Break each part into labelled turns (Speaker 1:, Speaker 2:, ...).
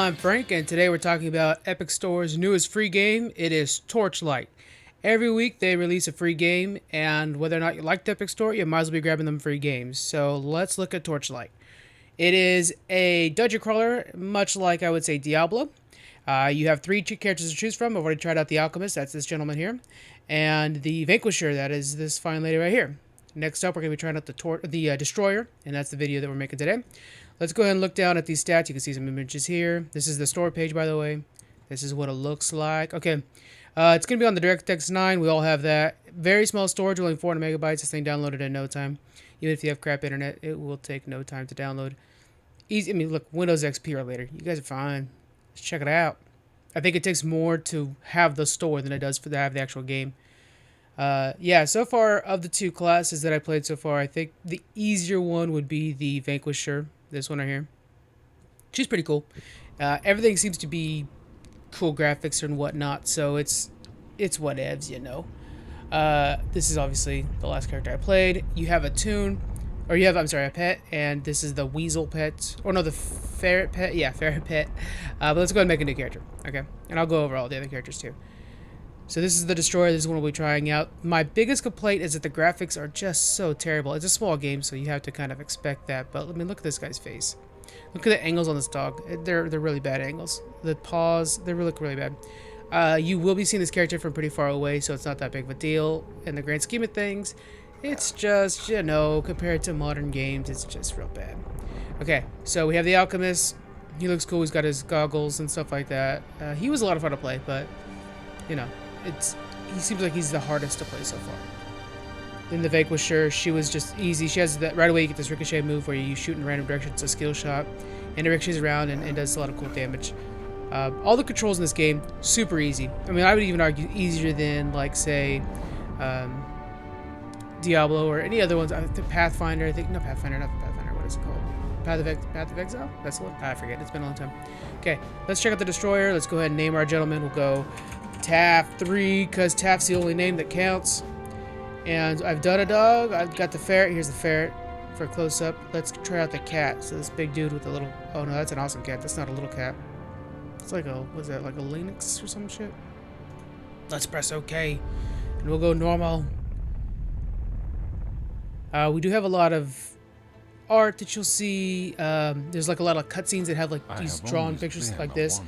Speaker 1: I'm Frank, and today we're talking about Epic Store's newest free game. It is Torchlight. Every week they release a free game, and whether or not you like the Epic Store, you might as well be grabbing them free games. So let's look at Torchlight. It is a dungeon crawler, much like I would say Diablo. You have three characters to choose from. I've already tried out the Alchemist, that's this gentleman here, and the Vanquisher, that is this fine lady right here. Next up, we're going to be trying out the Destroyer, and that's the video that we're making today. Let's go ahead and look down at these stats. You can see some images here. This is the store page, by the way. This is what it looks like. Okay, it's going to be on the DirectX 9. We all have that. Very small storage, only 400 megabytes. This thing downloaded in no time. Even if you have crap internet, it will take no time to download. Easy. I mean, look, Windows XP or later. You guys are fine. Let's check it out. I think it takes more to have the store than it does to have the actual game. Yeah, so far, of the two classes that I played so far, I think the easier one would be the Vanquisher. This one right here. She's pretty cool. Everything seems to be cool graphics and whatnot, so it's whatevs, you know. This is obviously the last character I played. You have a tune, or you have, I'm sorry, a pet, and this is the weasel pet, or no, the ferret pet. Yeah, ferret pet. But let's go ahead and make a new character, okay? And I'll go over all the other characters too. So this is the Destroyer. This is one we'll be trying out. My biggest complaint is that the graphics are just so terrible. It's a small game, so you have to kind of expect that. But I mean, look at this guy's face. Look at the angles on this dog. They're really bad angles. The paws, they look really bad. You will be seeing this character from pretty far away, so it's not that big of a deal. In the grand scheme of things, it's just, you know, compared to modern games, it's just real bad. Okay, so we have the Alchemist. He looks cool. He's got his goggles and stuff like that. He was a lot of fun to play, but, you know. He seems like he's the hardest to play so far. Then the Vanquisher, she was just easy. She has that right away. You get this ricochet move where you shoot in a random direction. It's a skill shot, and it ricochets around and does a lot of cool damage. All the controls in this game super easy. I mean, I would even argue easier than, like, say, Diablo or any other ones. Pathfinder, I think. No, Pathfinder, not Pathfinder. What is it called? Path of Exile? That's the one. I forget. It's been a long time. Okay, let's check out the Destroyer. Let's go ahead and name our gentleman. We'll go Taff 3, because Taff's the only name that counts. And I've done a dog. I've got the ferret. Here's the ferret for a close-up. Let's try out the cat. So this big dude with a little... Oh, no, that's an awesome cat. That's not a little cat. It's like a... What's that? Like a Linux or some shit? Let's press OK. And we'll go normal. We do have a lot of art that you'll see. There's like a lot of cutscenes that have like these drawn pictures like this.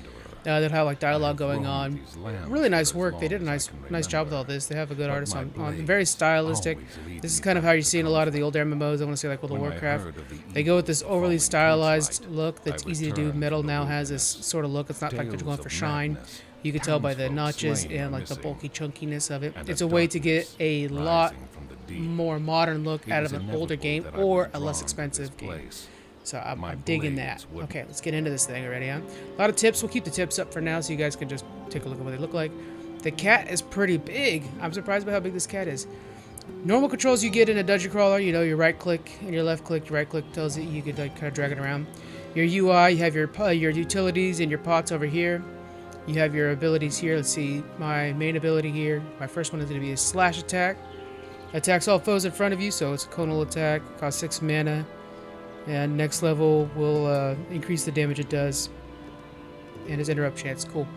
Speaker 1: That have like dialogue going on. Really nice work. They did a nice job with all this. They have a good artist on very stylistic. This is kind of how you're seeing a lot of the older MMOs. I want to say like World of Warcraft. They go with this overly stylized look that's easy to do. Metal now has this sort of look. It's not like they're going for shine. You can tell by the notches and like the bulky chunkiness of it. It's a way to get a lot more modern look out of an older game or a less expensive game. So I'm digging that. Okay, let's get into this thing already, huh? A lot of tips. We'll keep the tips up for now so you guys can just take a look at what they look like. The cat is pretty big. I'm surprised by how big this cat is. Normal controls you get in a dungeon crawler, you know, your right click and your left click. Your right click tells you could like kind of drag it around. Your UI, you have your utilities and your pots over here. You have your abilities here. Let's see, my main ability here. My first one is going to be a slash attack. Attacks all foes in front of you, so it's a conal attack. Costs 6 mana. And next level will increase the damage it does. And his interrupt chance. Cool.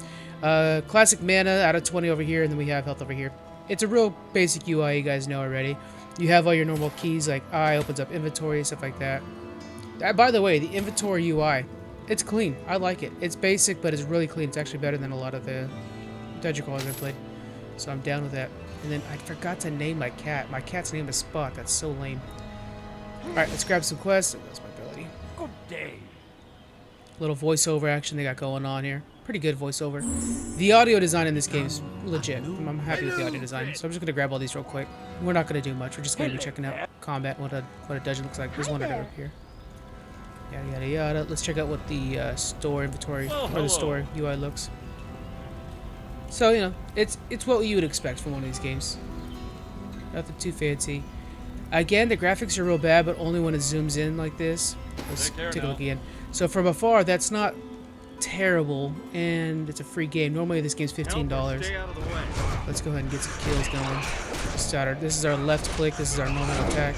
Speaker 1: Classic mana out of 20 over here, and then we have health over here. It's a real basic UI you guys know already. You have all your normal keys, like I opens up inventory, stuff like that. By the way, the inventory UI, it's clean. I like it. It's basic, but it's really clean. It's actually better than a lot of the dungeon crawlers I've played. So I'm down with that. And then I forgot to name my cat. My cat's name is Spot. That's so lame. Alright, let's grab some quests. That's my ability.
Speaker 2: Good day.
Speaker 1: Little voiceover action they got going on here. Pretty good voiceover. The audio design in this game is legit. I'm happy with the audio design. So I'm just going to grab all these real quick. We're not going to do much. We're just going to be checking out combat, what a dungeon looks like. There's one over here. Yada, yada, yada. Let's check out what the store inventory, or the store UI looks. So, you know, it's what you would expect from one of these games. Nothing too fancy. Again, the graphics are real bad, but only when it zooms in like this. Let's take a look again. So from afar, that's not terrible, and it's a free game. Normally this game's $15. Let's go ahead and get some kills going. This is our left click. This is our normal attack.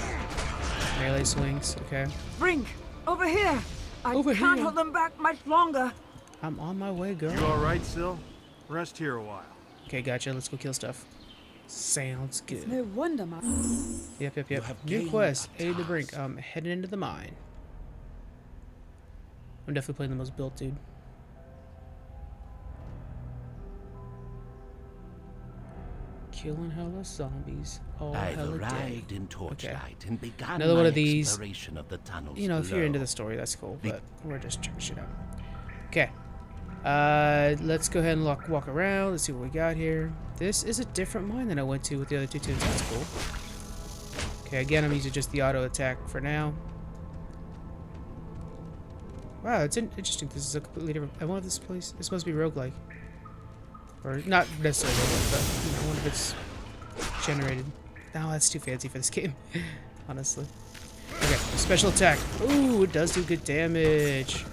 Speaker 1: Melee swings. Okay.
Speaker 2: Brink, over here. I can't hold them back much longer.
Speaker 1: I'm on my way, girl.
Speaker 2: You alright, Sil? Rest here a while.
Speaker 1: Okay, gotcha. Let's go kill stuff. Sounds good.
Speaker 3: It's no wonder, man.
Speaker 1: Yep. New quest. Aid the brink. I'm heading into the mine. I'm definitely playing the most built, dude. Killing hella zombies. All
Speaker 4: I've
Speaker 1: hella
Speaker 4: arrived
Speaker 1: day.
Speaker 4: in Torchlight and begun
Speaker 1: Another one
Speaker 4: my
Speaker 1: of these.
Speaker 4: exploration of the tunnels
Speaker 1: You know, if you're into
Speaker 4: below.
Speaker 1: the story, that's cool. But we're just checking shit out. Okay. Let's go ahead and walk around. Let's see what we got here. This is a different mine than I went to with the other two tunes. That's cool. Okay, again, I'm using just the auto attack for now. Wow, it's interesting. This is a completely different. I wonder if this place. This must be roguelike. Or not necessarily roguelike, but you know, I wonder if it's generated. No, that's too fancy for this game, honestly. Okay, special attack. Ooh, it does do good damage.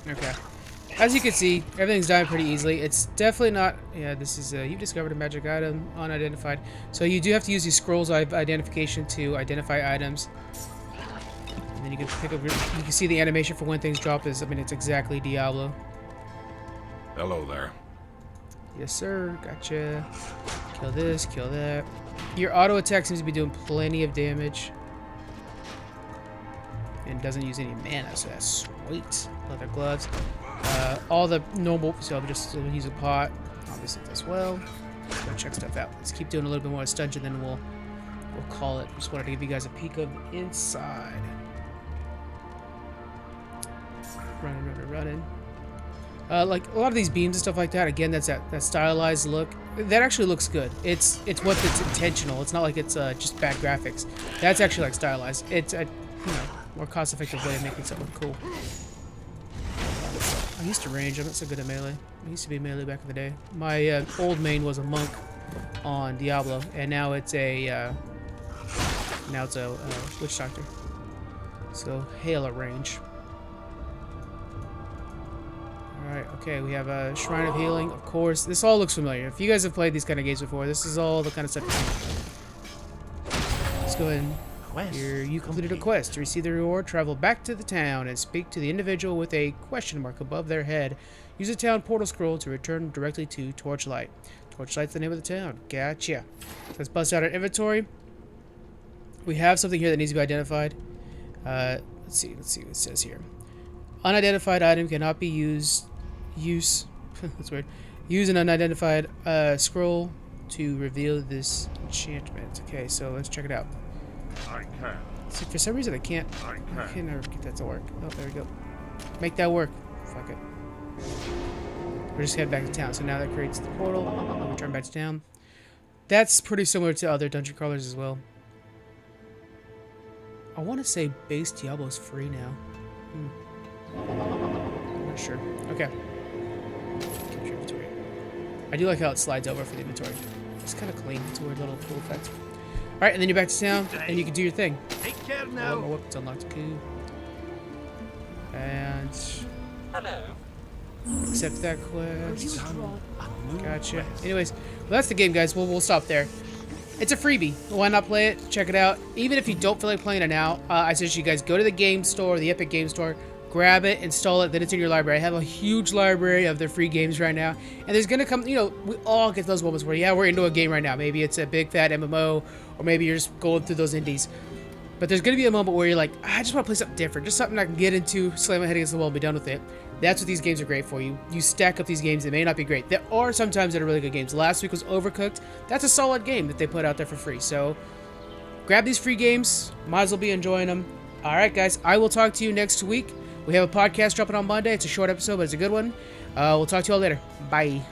Speaker 1: Okay. As you can see, everything's dying pretty easily. It's definitely not... Yeah, this is... you've discovered a magic item, unidentified. So you do have to use these scrolls of identification to identify items. And then you can pick up... You can see the animation for when things drop is... I mean, it's exactly Diablo.
Speaker 5: Hello there.
Speaker 1: Yes, sir. Gotcha. Kill this, kill that. Your auto attack seems to be doing plenty of damage. And doesn't use any mana, so that's sweet. Leather gloves. All the normal, so I'm just use a pot, obviously as well. Go check stuff out. Let's keep doing a little bit more stunt and then we'll call it. Just wanted to give you guys a peek of the inside. Running. Like a lot of these beams and stuff like that. Again, that's that stylized look. That actually looks good. It's what it's intentional. It's not like it's just bad graphics. That's actually like stylized. It's a more cost-effective way of making something cool. I used to range. I'm not so good at melee. I used to be melee back in the day. My old main was a monk on Diablo, and now it's a witch doctor. So hella range. All right. Okay. We have a shrine of healing. Of course, this all looks familiar. If you guys have played these kind of games before, this is all the kind of stuff. Let's go ahead and. Here, you completed a quest. To receive the reward, travel back to the town and speak to the individual with a question mark above their head. Use the town portal scroll to return directly to Torchlight. Torchlight's the name of the town. Gotcha. Let's bust out our inventory. We have something here that needs to be identified. Let's see what it says here. Unidentified item cannot be used. That's weird. Use an unidentified scroll to reveal this enchantment. Okay, so let's check it out.
Speaker 2: I can.
Speaker 1: See, for some reason I can never get that to work. Oh, there we go. Make that work. Fuck it. We're just heading back to town. So now that creates the portal. We'll return back to town. That's pretty similar to other dungeon crawlers as well. I want to say base Diablo's free now. I'm not sure. Okay. Capture inventory. I do like how it slides over for the inventory. It's kind of clean. It's a weird little cool effect. Alright, and then you're back to town, and you can do your thing.
Speaker 2: Take care
Speaker 1: Oh,
Speaker 2: now.
Speaker 1: my weapon's unlocked. Cool. And...
Speaker 4: Hello.
Speaker 1: accept that quest.
Speaker 4: A new
Speaker 1: Gotcha.
Speaker 4: quest.
Speaker 1: Anyways, well, that's the game, guys. We'll stop there. It's a freebie. Why not play it? Check it out. Even if you don't feel like playing it now, I suggest you guys go to the game store, the Epic Game Store, grab it, install it, then it's in your library. I have a huge library of their free games right now. And there's going to come, we all get those moments where, yeah, we're into a game right now. Maybe it's a big fat MMO, or maybe you're just going through those indies. But there's going to be a moment where you're like, I just want to play something different. Just something I can get into, slam my head against the wall, and be done with it. That's what these games are great for. You stack up these games that may not be great. There are sometimes that are really good games. Last week was Overcooked. That's a solid game that they put out there for free. So grab these free games. Might as well be enjoying them. All right, guys. I will talk to you next week. We have a podcast dropping on Monday. It's a short episode, but it's a good one. We'll talk to you all later. Bye.